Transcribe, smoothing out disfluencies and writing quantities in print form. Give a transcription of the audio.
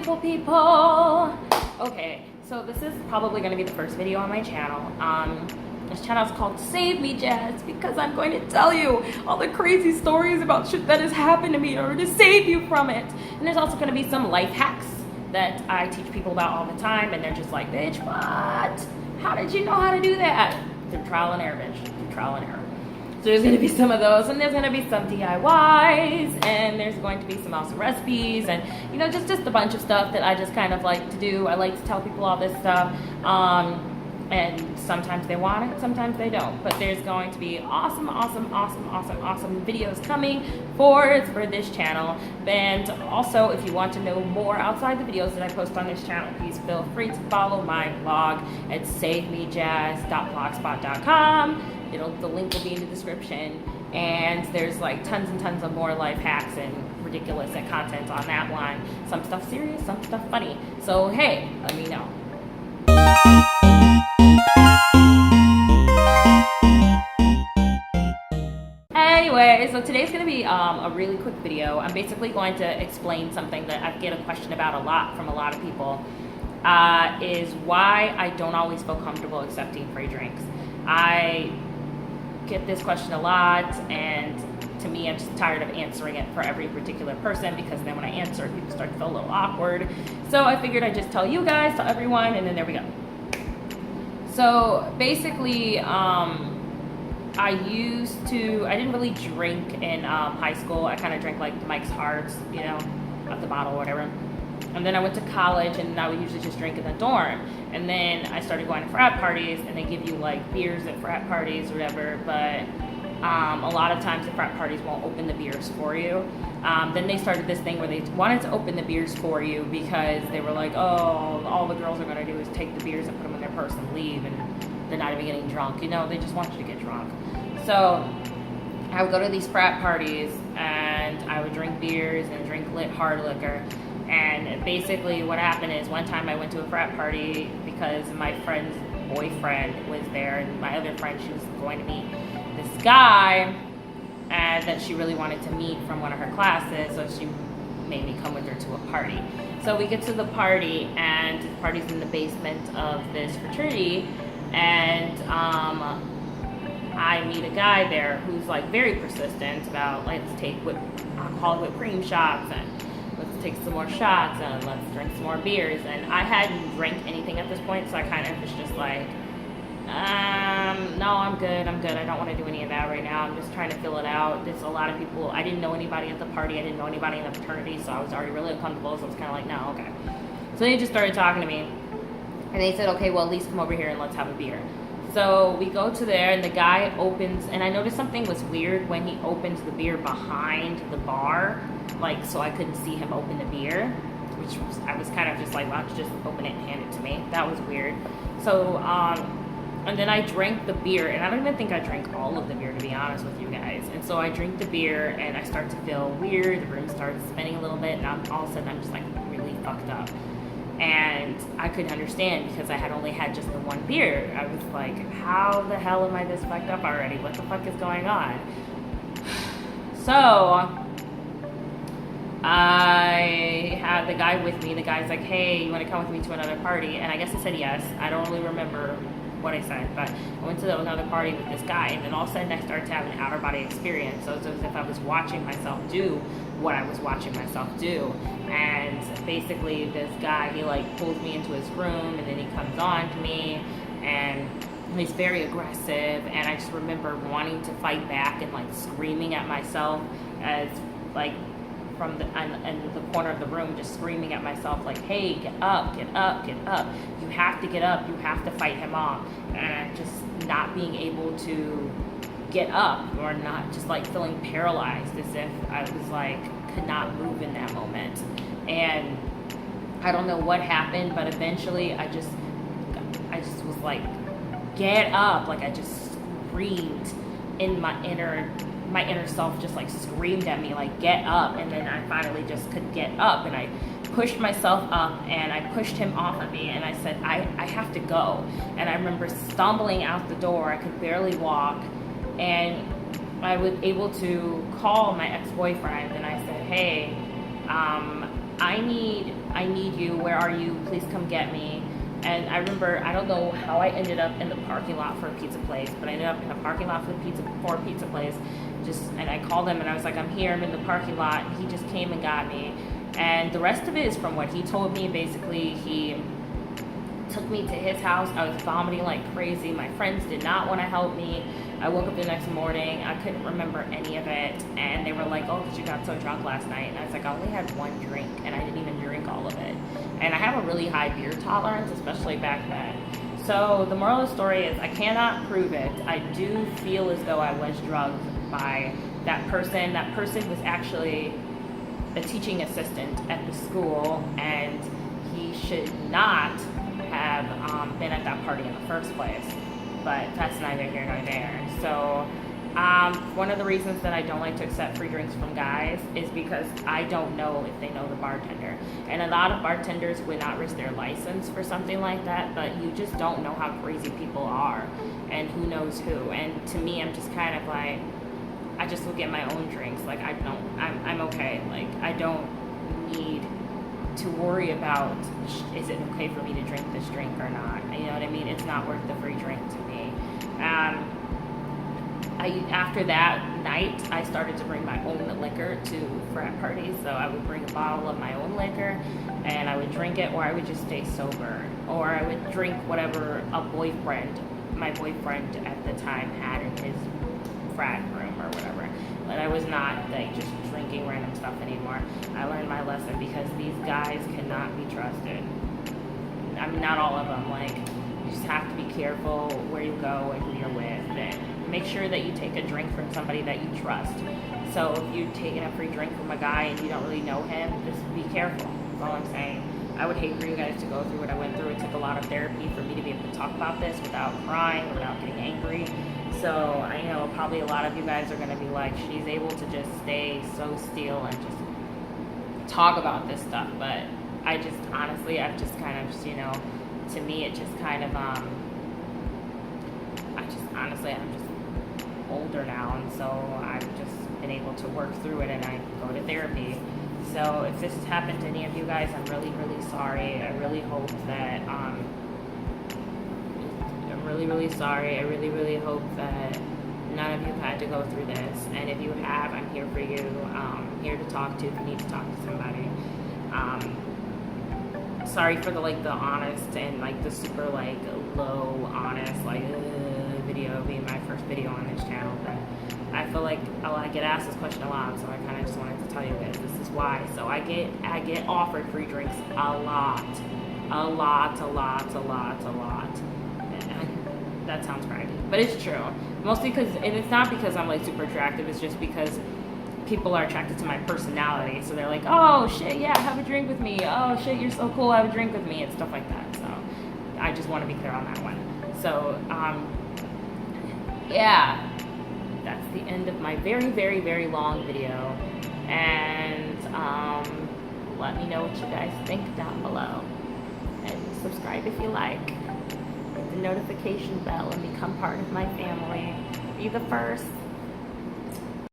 beautiful people. Okay, so this is probably going to be the first video on my channel. This channel is called Save Me Jazz because I'm going to tell you all the crazy stories about shit that has happened to me in order to save you from it. And there's also going to be some life hacks that I teach people about all the time, and they're just like, bitch, what? How did you know how to do that? Through trial and error, bitch. Through trial and error. So there's going to be some of those, and there's going to be some DIYs, and there's going to be some awesome recipes, and you know, just a bunch of stuff that I just kind of like to do. I like to tell people all this stuff, and sometimes they want it, sometimes they don't. But there's going to be awesome videos coming for this channel. And also, if you want to know more outside the videos that I post on this channel, please feel free to follow my blog at savemejazz.blogspot.com. The link will be in the description, and there's like tons and tons of more life hacks and ridiculous content on that one. Some stuff serious, some stuff funny. So hey, let me know. Anyway, so today's going to be a really quick video. I'm basically going to explain something that I get a question about a lot from a lot of people, is why I don't always feel comfortable accepting free drinks. I get this question a lot, and to me, I'm just tired of answering it for every particular person, because then when I answer it, people start to feel a little awkward. So I figured I'd just tell you guys, tell everyone, and then there we go. So basically, I didn't really drink in high school. I kind of drank like Mike's Hards, you know, out the bottle or whatever. And then I went to college, and I would usually just drink in the dorm. And then I started going to frat parties, and they give you like beers at frat parties or whatever, but a lot of times the frat parties won't open the beers for you. Then they started this thing where they wanted to open the beers for you because they were like, oh, all the girls are going to do is take the beers and put them in their purse and leave, and they're not even getting drunk. You know, they just want you to get drunk. So I would go to these frat parties, and I would drink beers and drink hard liquor. And basically what happened is, one time I went to a frat party because my friend's boyfriend was there, and my other friend, she was going to meet this guy that she really wanted to meet from one of her classes, so she made me come with her to a party. So we get to the party, and the party's in the basement of this fraternity, and I meet a guy there who's like very persistent about, let's take alcoholic whipped cream shots, and let's take some more shots, and let's drink some more beers. And I hadn't drank anything at this point, so I kind of was just like, no, I'm good, I don't want to do any of that right now. I'm just trying to fill it out. There's a lot of people, I didn't know anybody at the party, I didn't know anybody in the fraternity, so I was already really uncomfortable, so I was kind of like, no, okay. So they just started talking to me, and they said, okay, well, at least come over here and let's have a beer. So we go to there, and the guy opens, and I noticed something was weird when he opens the beer behind the bar, like, so I couldn't see him open the beer, which was, I was kind of just like, why don't you just open it and hand it to me? That was weird. So, and then I drank the beer, and I don't even think I drank all of the beer, to be honest with you guys. And so I drink the beer, and I start to feel weird, the room starts spinning a little bit, and all of a sudden I'm just like really fucked up. And I couldn't understand because I had only had just the one beer. I was like, how the hell am I this fucked up already? What the fuck is going on? So I had the guy with me. The guy's like, hey, you want to come with me to another party? And I guess I said yes. I don't really remember what I said, but I went to another party with this guy, and then all of a sudden I started to have an outer body experience. So it's as if I was watching myself do what I was watching myself do. And basically this guy, he like pulls me into his room, and then he comes on to me, and he's very aggressive, and I just remember wanting to fight back and like screaming at myself, as like from the corner of the room, just screaming at myself like, hey, get up, get up, get up. You have to get up. You have to fight him off. And just not being able to get up, or not, just like feeling paralyzed, as if I was like, could not move in that moment. And I don't know what happened, but eventually I just was like, get up. Like I just screamed in my inner self, just like screamed at me like, get up. And then I finally just could get up, and I pushed myself up, and I pushed him off of me, and I said, I have to go. And I remember stumbling out the door. I could barely walk, and I was able to call my ex-boyfriend, and I said, hey, I need you. Where are you? Please come get me. And I remember, I don't know how I ended up in the parking lot for a pizza place, but I ended up in a parking lot for a pizza place. And I called him and I was like, I'm here, I'm in the parking lot. And he just came and got me. And the rest of it is from what he told me. Basically, he took me to his house. I was vomiting like crazy. My friends did not want to help me. I woke up the next morning. I couldn't remember any of it. And they were like, oh, because you got so drunk last night. And I was like, I only had one drink and I didn't even drink all of it. And I have a really high beer tolerance, especially back then. So the moral of the story is I cannot prove it. I do feel as though I was drugged by that person. That person was actually a teaching assistant at the school, and he should not have been at that party in the first place. But that's neither here nor there. So one of the reasons that I don't like to accept free drinks from guys is because I don't know if they know the bartender. And a lot of bartenders would not risk their license for something like that, but you just don't know how crazy people are and who knows who. And to me, I'm just kind of like, I just will get my own drinks. Like, I'm okay. Like, I don't need to worry about, is it okay for me to drink this drink or not? You know what I mean? It's not worth the free drink to me. After that night, I started to bring my own liquor to frat parties. So I would bring a bottle of my own liquor and I would drink it, or I would just stay sober. Or I would drink whatever my boyfriend at the time had in his frat room or whatever. But I was not like just drinking random stuff anymore. I learned my lesson because these guys cannot be trusted. I mean, not all of them. Like, you just have to be careful where you go and who you're with, and make sure that you take a drink from somebody that you trust. So if you're taking a free drink from a guy and you don't really know him, just be careful. That's all I'm saying. I would hate for you guys to go through what I went through. It took a lot of therapy for me to be able to talk about this without crying, without getting angry. So I know probably a lot of you guys are going to be like, she's able to just stay so still and just talk about this stuff. But I just, honestly, I've just kind of just, to me, it just kind of, I'm just older now. And so I've just been able to work through it, and I go to therapy. So if this has happened to any of you guys, I'm really, really sorry. I really hope that, I'm really, really sorry. I really, really hope that none of you have had to go through this. And if you have, I'm here for you. I'm here to talk to if you need to talk to somebody. Sorry for the honest and the super low honest video being my first video on this channel, but I feel like I get asked this question a lot, so I kind of just wanted to tell you guys this is why. So I get offered free drinks a lot. And that sounds crazy, but it's true. Mostly because, and it's not because I'm super attractive, it's just because people are attracted to my personality. So they're like, oh shit, yeah, have a drink with me. Oh shit, you're so cool, have a drink with me, and stuff like that. So I just want to be clear on that one. So yeah, that's the end of my very, very, very long video. And let me know what you guys think down below, and subscribe if you like. Hit the notification bell and become part of my family. Be the first.